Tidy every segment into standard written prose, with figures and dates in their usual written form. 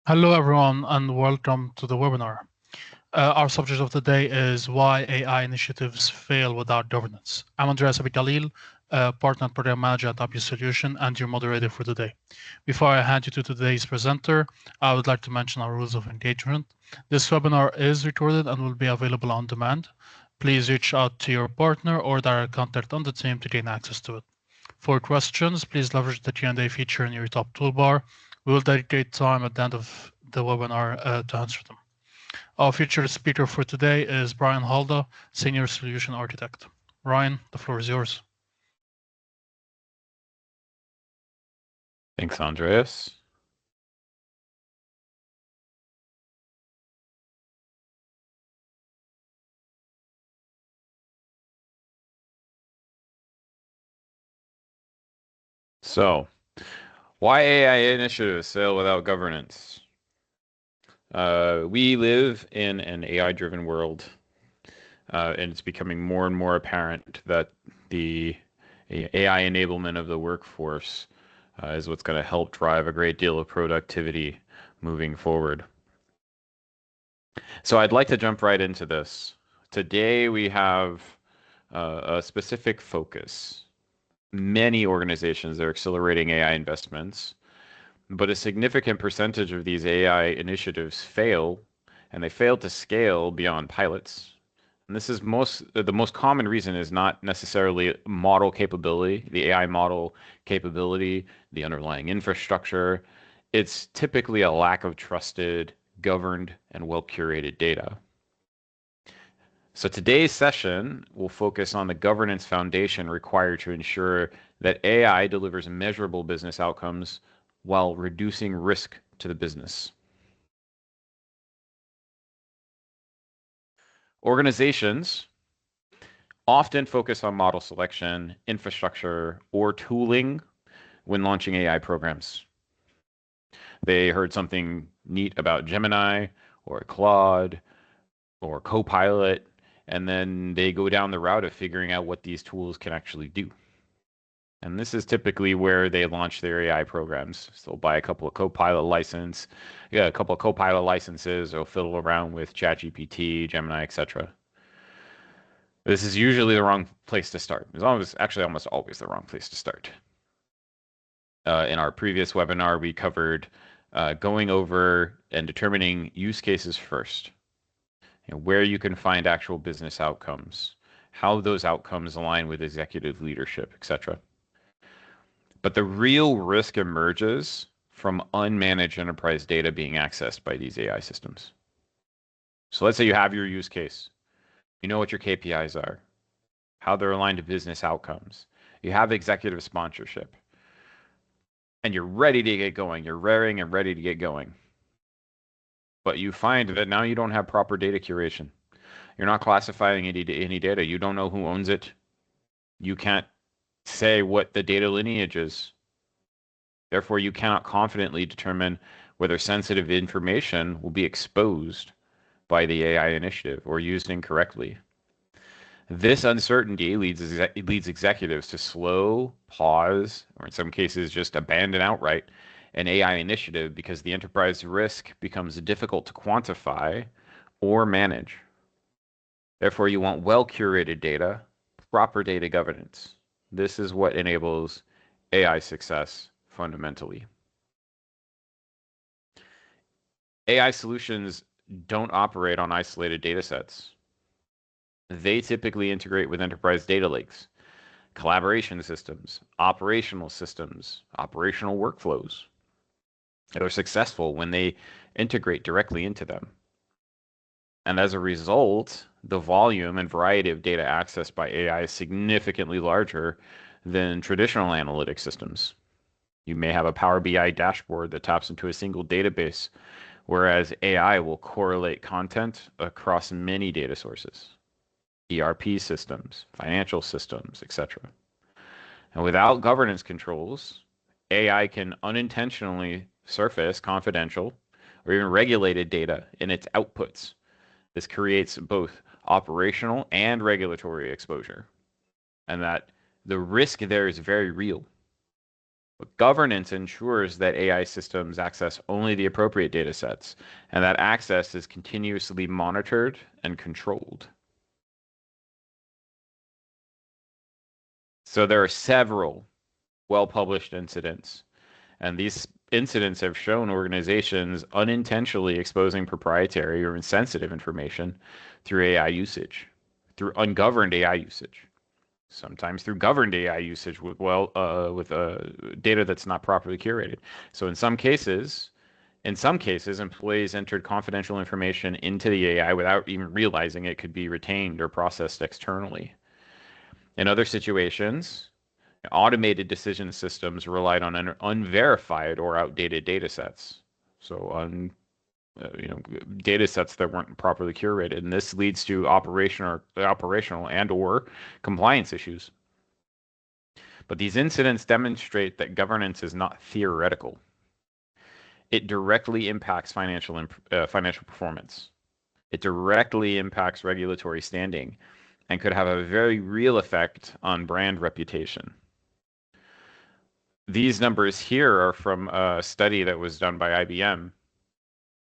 Hello, everyone, and welcome to the webinar. Our subject of the day is why AI initiatives fail without governance. I'm Andreas Abikalil, partner and program manager at Obvious Solution, and your moderator for today. Before I hand you to today's presenter, I would like to mention our rules of engagement. This webinar is recorded and will be available on demand. Please reach out to your partner or direct contact on the team to gain access to it. For questions, please leverage the Q&A feature in your top toolbar. We will dedicate time at the end of the webinar to answer them. Our featured speaker for today is Brian Halda, Senior Solution Architect. Brian, the floor is yours. Thanks, Andreas. So, why AI initiatives fail without governance? We live in an AI-driven world, and it's becoming more and more apparent that the AI enablement of the workforce is what's going to help drive a great deal of productivity moving forward. So I'd like to jump right into this. Today we have a specific focus. Many organizations are accelerating AI investments, but a significant percentage of these AI initiatives fail, and they fail to scale beyond pilots. And this is the most common reason is not necessarily model capability, the AI model capability, the underlying infrastructure. It's typically a lack of trusted, governed, and well-curated data. So today's session will focus on the governance foundation required to ensure that AI delivers measurable business outcomes while reducing risk to the business. Organizations often focus on model selection, infrastructure, or tooling when launching AI programs. They heard something neat about Gemini or Claude or Copilot, and then they go down the route of figuring out what these tools can actually do. And this is typically where they launch their AI programs. So they'll buy a couple of Copilot licenses, or fiddle around with ChatGPT, Gemini, etc. This is usually the wrong place to start. It's actually almost always the wrong place to start. In our previous webinar, we covered going over and determining use cases first, where you can find actual business outcomes, how those outcomes align with executive leadership, etc. But the real risk emerges from unmanaged enterprise data being accessed by these AI systems. So let's say you have your use case. You know what your KPIs are, how they're aligned to business outcomes. You have executive sponsorship, and you're ready to get going. You're raring and ready to get going. But you find that now you don't have proper data curation. You're not classifying any data. You don't know who owns it. You can't say what the data lineage is. Therefore, you cannot confidently determine whether sensitive information will be exposed by the AI initiative or used incorrectly. This uncertainty leads executives to slow, pause, or in some cases just abandon outright an AI initiative because the enterprise risk becomes difficult to quantify or manage. Therefore, you want well-curated data, proper data governance. This is what enables AI success fundamentally. AI solutions don't operate on isolated data sets. They typically integrate with enterprise data lakes, collaboration systems, operational workflows. They're successful when they integrate directly into them. And as a result, the volume and variety of data accessed by AI is significantly larger than traditional analytic systems. You may have a Power BI dashboard that taps into a single database, whereas AI will correlate content across many data sources, ERP systems, financial systems, etc. And without governance controls, AI can unintentionally surface confidential or even regulated data in its outputs. This creates both operational and regulatory exposure, and that the risk there is very real. But governance ensures that AI systems access only the appropriate data sets, and that access is continuously monitored and controlled. So there are several well-published incidents, and these incidents have shown organizations unintentionally exposing proprietary or insensitive information through AI usage, through ungoverned AI usage, sometimes through governed AI usage with data that's not properly curated. So in some cases, employees entered confidential information into the AI without even realizing it could be retained or processed externally. In other situations, automated decision systems relied on unverified or outdated data sets. So data sets that weren't properly curated, and this leads to operational and or compliance issues. But these incidents demonstrate that governance is not theoretical. It directly impacts financial performance. It directly impacts regulatory standing and could have a very real effect on brand reputation. These numbers here are from a study that was done by IBM.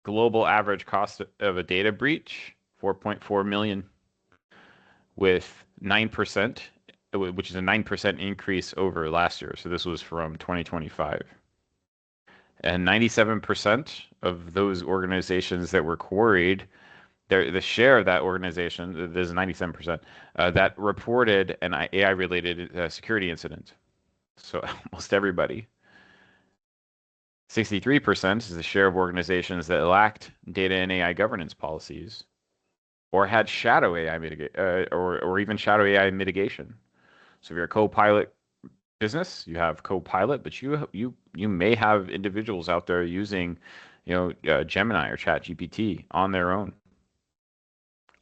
Global average cost of a data breach, 4.4 million, with 9%, which is a 9% increase over last year. So this was from 2025. And 97% of those organizations that were queried, the share of that organization, there's 97%, that reported an AI-related security incident. So almost everybody. 63% is the share of organizations that lacked data and AI governance policies, or had shadow AI or even shadow AI mitigation. So if you're a Copilot business, you have Copilot, but you may have individuals out there using, Gemini or ChatGPT on their own,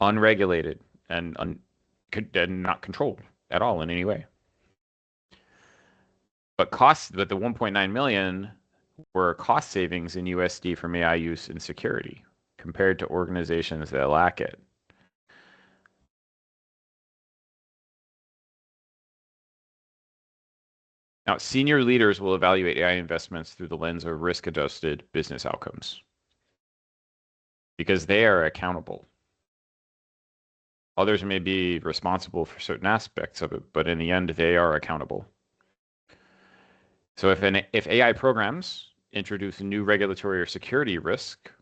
unregulated and not controlled at all in any way. But the 1.9 million were cost savings in USD from AI use in security compared to organizations that lack it. Now, senior leaders will evaluate AI investments through the lens of risk-adjusted business outcomes because they are accountable. Others may be responsible for certain aspects of it, but in the end, they are accountable. So if AI programs introduce a new regulatory or security risk,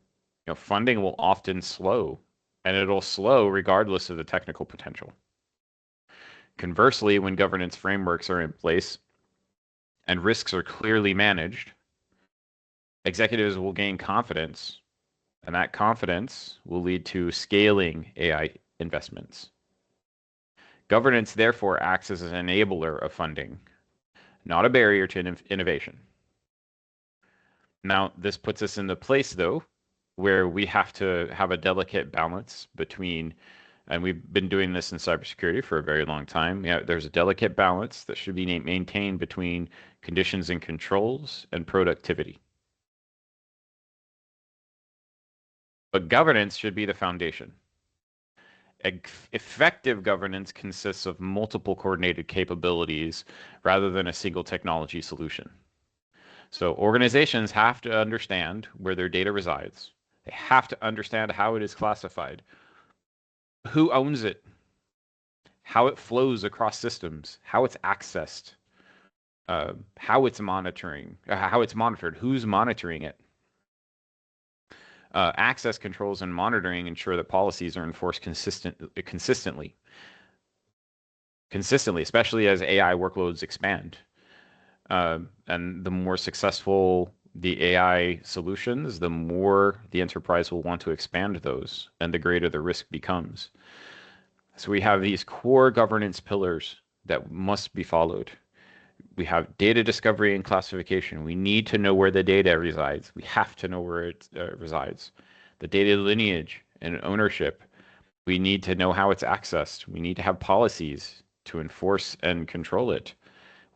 funding will often slow, and it'll slow regardless of the technical potential. Conversely, when governance frameworks are in place and risks are clearly managed, executives will gain confidence, and that confidence will lead to scaling AI investments. Governance, therefore, acts as an enabler of funding, not a barrier to innovation. Now, this puts us in the place, though, where we have to have a delicate balance between, and we've been doing this in cybersecurity for a very long time. There's a delicate balance that should be maintained between conditions and controls and productivity. But governance should be the foundation. Effective governance consists of multiple coordinated capabilities rather than a single technology solution. So organizations have to understand where their data resides. They have to understand how it is classified, who owns it, how it flows across systems, how it's accessed, how it's monitored, who's monitoring it. Access controls and monitoring ensure that policies are enforced consistently, especially as AI workloads expand. And the more successful the AI solutions, the more the enterprise will want to expand those, and the greater the risk becomes. So we have these core governance pillars that must be followed. We have data discovery and classification. We need to know where the data resides. We have to know where it resides. The data lineage and ownership. We need to know how it's accessed. We need to have policies to enforce and control it.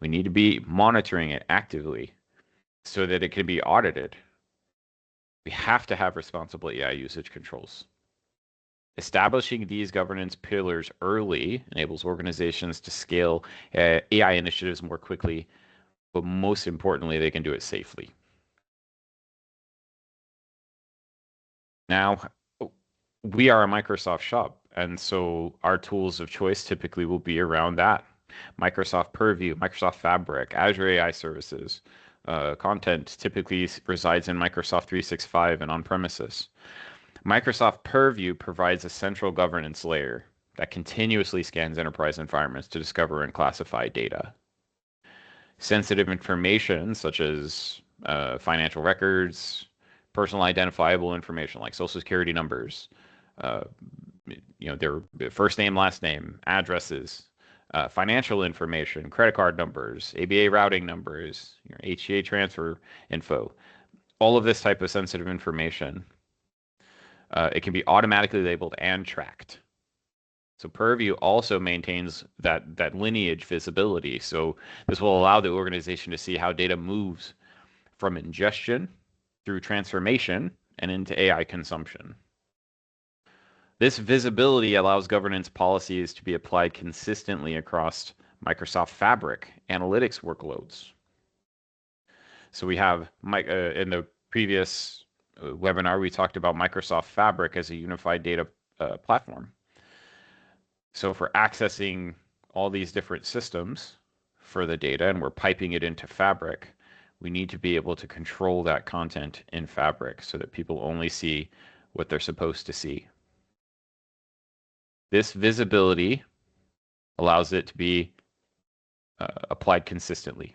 We need to be monitoring it actively so that it can be audited. We have to have responsible AI usage controls. Establishing these governance pillars early enables organizations to scale AI initiatives more quickly but most importantly, they can do it safely. Now, we are a Microsoft shop, and so our tools of choice typically will be around that. Microsoft Purview, Microsoft Fabric, Azure AI Services. Content typically resides in Microsoft 365 and on premises. Microsoft Purview provides a central governance layer that continuously scans enterprise environments to discover and classify data. Sensitive information, such as financial records, personal identifiable information like social security numbers, their first name, last name, addresses, financial information, credit card numbers, ABA routing numbers, your HCA transfer info, all of this type of sensitive information. It can be automatically labeled and tracked. So Purview also maintains that lineage visibility. So this will allow the organization to see how data moves from ingestion through transformation and into AI consumption. This visibility allows governance policies to be applied consistently across Microsoft Fabric analytics workloads. So we have, in the previous webinar, we talked about Microsoft Fabric as a unified data platform. So for accessing all these different systems for the data, and we're piping it into Fabric, we need to be able to control that content in Fabric so that people only see what they're supposed to see. This visibility allows it to be applied consistently.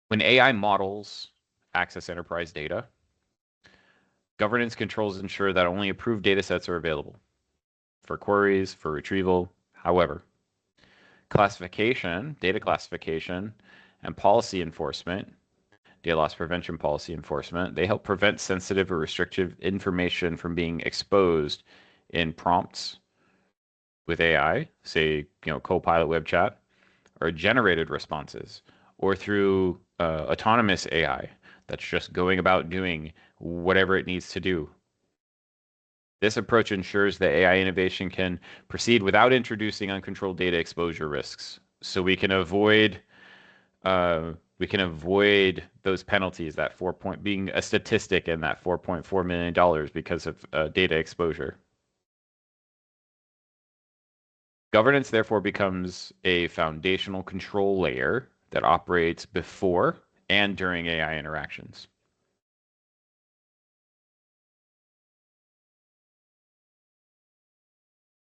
When AI models access enterprise data, governance controls ensure that only approved data sets are available for queries, for retrieval. However, classification, data classification, and policy enforcement, data loss prevention policy enforcement, they help prevent sensitive or restrictive information from being exposed in prompts with AI, say, Copilot web chat, or generated responses, or through autonomous AI that's just going about doing whatever it needs to do. This approach ensures that AI innovation can proceed without introducing uncontrolled data exposure risks. So we can avoid those penalties, that being a statistic in that $4.4 million because of data exposure. Governance therefore becomes a foundational control layer that operates before and during AI interactions.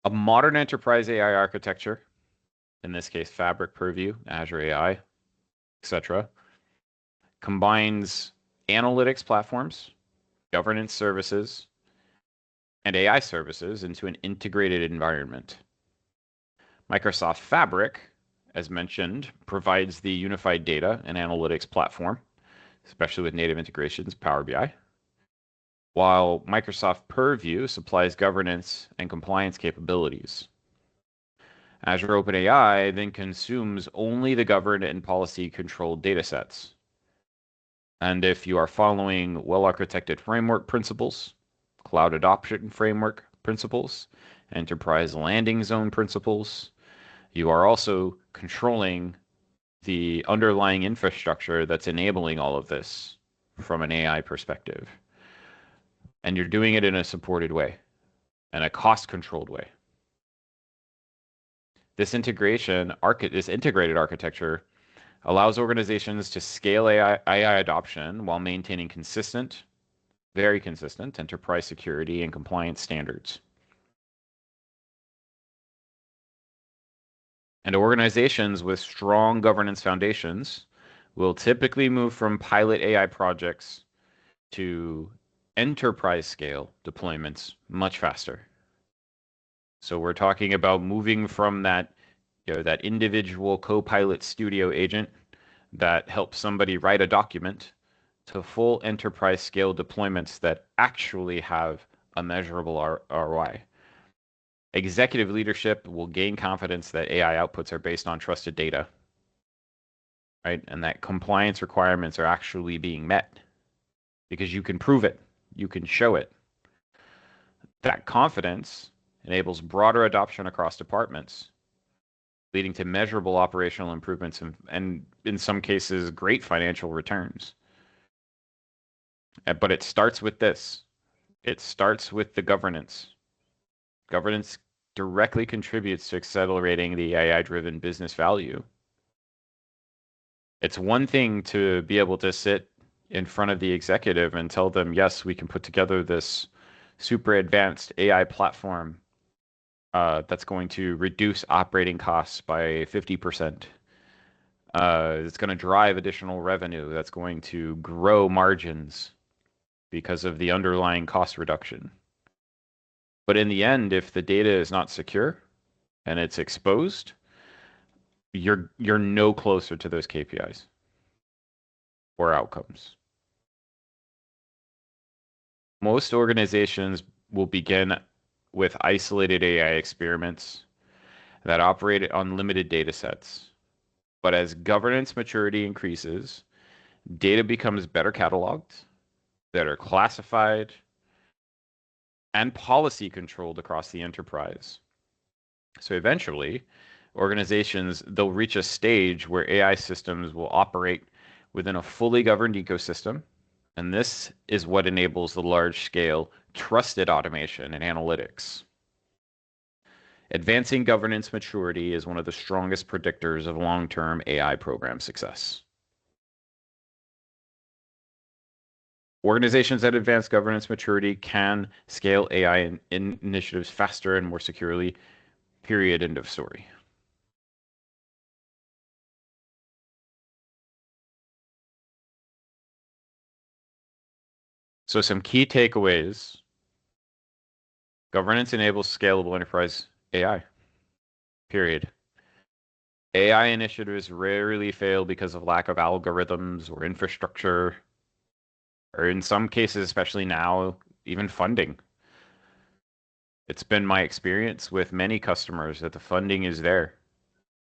A modern enterprise AI architecture, in this case Fabric, Purview, Azure AI, etc., combines analytics platforms, governance services, and AI services into an integrated environment. Microsoft Fabric, as mentioned, provides the unified data and analytics platform, especially with native integrations, Power BI, while Microsoft Purview supplies governance and compliance capabilities. Azure OpenAI then consumes only the governed and policy-controlled datasets. And if you are following well-architected framework principles, cloud adoption framework principles, enterprise landing zone principles, you are also controlling the underlying infrastructure that's enabling all of this from an AI perspective. And you're doing it in a supported way and a cost-controlled way. This integrated architecture allows organizations to scale AI adoption while maintaining very consistent enterprise security and compliance standards. And organizations with strong governance foundations will typically move from pilot AI projects to enterprise scale deployments much faster. So we're talking about moving from that individual Copilot Studio agent that helps somebody write a document to full enterprise scale deployments that actually have a measurable ROI. Executive leadership will gain confidence that AI outputs are based on trusted data, right? And that compliance requirements are actually being met because you can prove it, you can show it. That confidence enables broader adoption across departments, leading to measurable operational improvements and in some cases, great financial returns. But it starts with this. It starts with the governance. Governance directly contributes to accelerating the AI-driven business value. It's one thing to be able to sit in front of the executive and tell them, yes, we can put together this super advanced AI platform that's going to reduce operating costs by 50%. It's going to drive additional revenue. That's going to grow margins because of the underlying cost reduction. But in the end, if the data is not secure and it's exposed, you're no closer to those KPIs or outcomes. Most organizations will begin with isolated AI experiments that operate on limited data sets. But as governance maturity increases, data becomes better cataloged, better classified, and policy controlled across the enterprise. So eventually, organizations, they'll reach a stage where AI systems will operate within a fully governed ecosystem. And this is what enables the large-scale trusted automation and analytics. Advancing governance maturity is one of the strongest predictors of long-term AI program success. Organizations that advance governance maturity can scale AI initiatives faster and more securely. Period. End of story. So some key takeaways. Governance enables scalable enterprise AI. Period. AI initiatives rarely fail because of lack of algorithms or infrastructure, or in some cases, especially now, even funding. It's been my experience with many customers that the funding is there.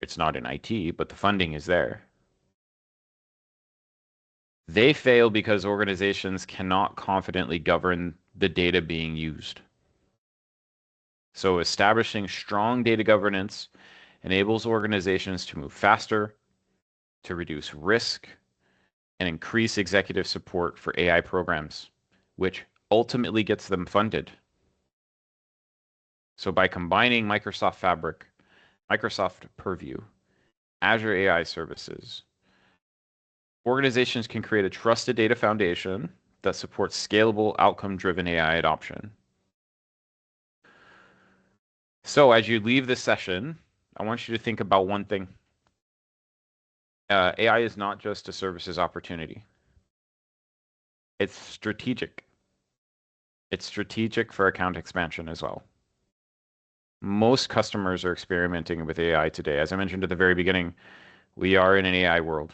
It's not in IT, but the funding is there. They fail because organizations cannot confidently govern the data being used. So establishing strong data governance enables organizations to move faster, to reduce risk, and increase executive support for AI programs, which ultimately gets them funded. So by combining Microsoft Fabric, Microsoft Purview, Azure AI services, organizations can create a trusted data foundation that supports scalable, outcome-driven AI adoption. So as you leave this session, I want you to think about one thing. AI is not just a services opportunity. It's strategic. It's strategic for account expansion as well. Most customers are experimenting with AI today. As I mentioned at the very beginning, we are in an AI world.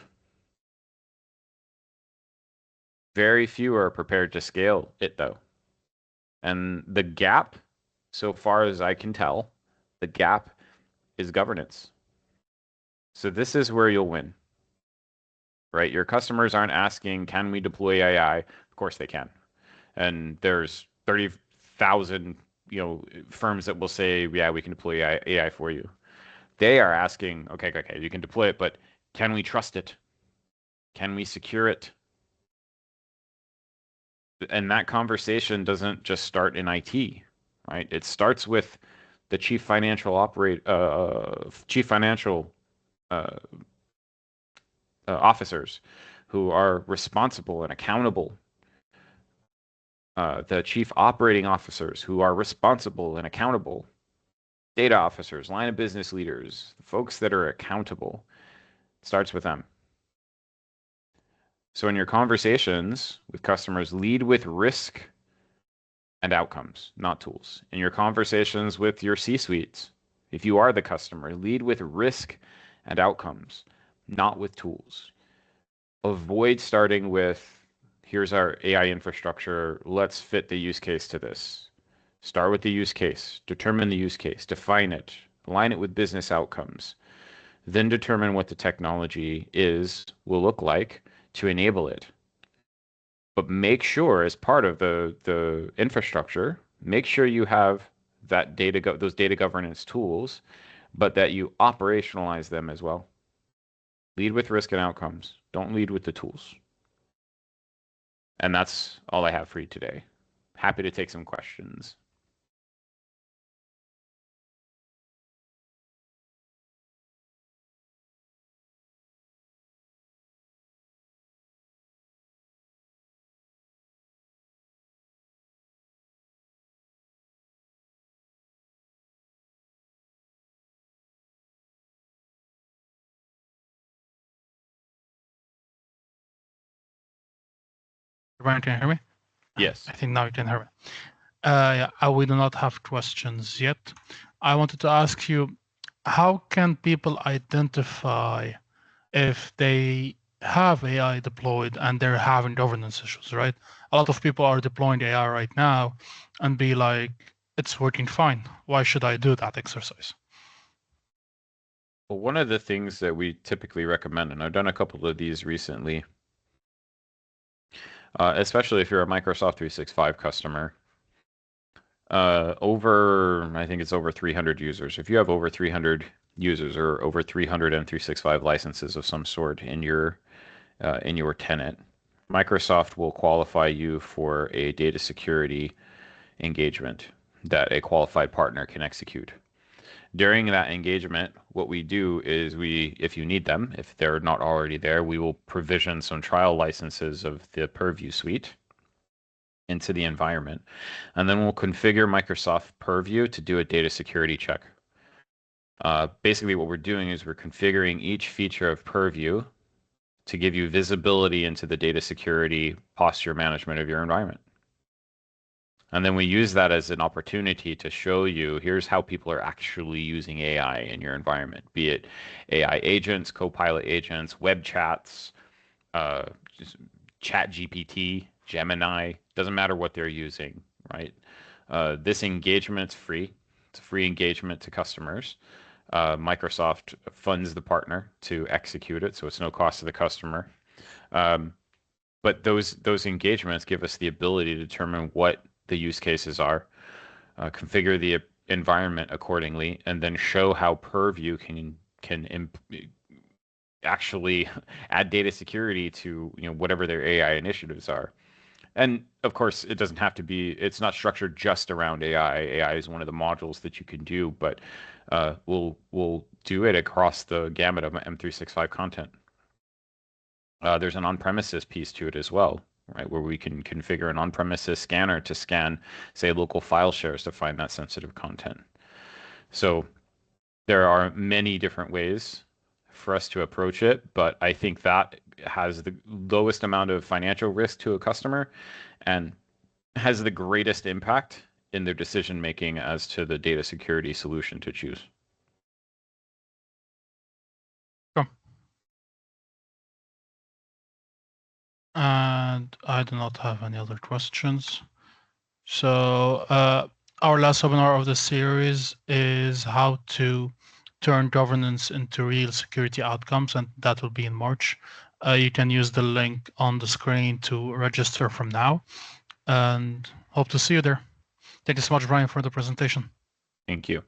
Very few are prepared to scale it, though. And the gap, so far as I can tell, the gap is governance. So this is where you'll win, right? Your customers aren't asking, can we deploy AI? Of course they can. And there's 30,000 firms that will say, yeah, we can deploy AI for you. They are asking, okay, you can deploy it, but can we trust it? Can we secure it? And that conversation doesn't just start in IT, right? It starts with the chief financial officers who are responsible and accountable. The chief operating officers who are responsible and accountable. Data officers, line of business leaders, folks that are accountable. It starts with them. So in your conversations with customers, lead with risk and outcomes, not tools. In your conversations with your C-suites, if you are the customer, lead with risk and outcomes, not with tools. Avoid starting with, here's our AI infrastructure, let's fit the use case to this. Start with the use case, determine the use case, define it, align it with business outcomes, then determine what the technology will look like to enable it. But make sure, as part of the infrastructure, make sure you have those data governance tools, but that you operationalize them as well. Lead with risk and outcomes. Don't lead with the tools. And that's all I have for you today. Happy to take some questions. Brian, can you hear me? Yes. I think now you can hear me. We do not have questions yet. I wanted to ask you, how can people identify if they have AI deployed and they're having governance issues, right? A lot of people are deploying AI right now and be like, it's working fine. Why should I do that exercise? Well, one of the things that we typically recommend, and I've done a couple of these recently, especially if you're a Microsoft 365 customer, I think it's over 300 users. If you have over 300 users or over 300 M365 licenses of some sort in your tenant, Microsoft will qualify you for a data security engagement that a qualified partner can execute. During that engagement, what we do is if you need them, if they're not already there, we will provision some trial licenses of the Purview suite into the environment. And then we'll configure Microsoft Purview to do a data security check. Basically, what we're doing is we're configuring each feature of Purview to give you visibility into the data security posture management of your environment. And then we use that as an opportunity to show you, here's how people are actually using AI in your environment, be it AI agents, Copilot agents, web chats, ChatGPT, Gemini, doesn't matter what they're using, right? This engagement's free. It's a free engagement to customers. Microsoft funds the partner to execute it, so it's no cost to the customer. But those engagements give us the ability to determine what the use cases are, configure the environment accordingly, and then show how Purview can actually add data security to whatever their AI initiatives are. And of course, it doesn't have to be. It's not structured just around AI. AI is one of the modules that you can do, but we'll do it across the gamut of M365 content. There's an on-premises piece to it as well, right, where we can configure an on-premises scanner to scan, say, local file shares to find that sensitive content. So there are many different ways for us to approach it, but I think that has the lowest amount of financial risk to a customer and has the greatest impact in their decision making as to the data security solution to choose. Sure. And I do not have any other questions. So our last webinar of the series is how to turn governance into real security outcomes, and that will be in March. You can use the link on the screen to register from now, and hope to see you there. Thank you so much, Brian, for the presentation. Thank you.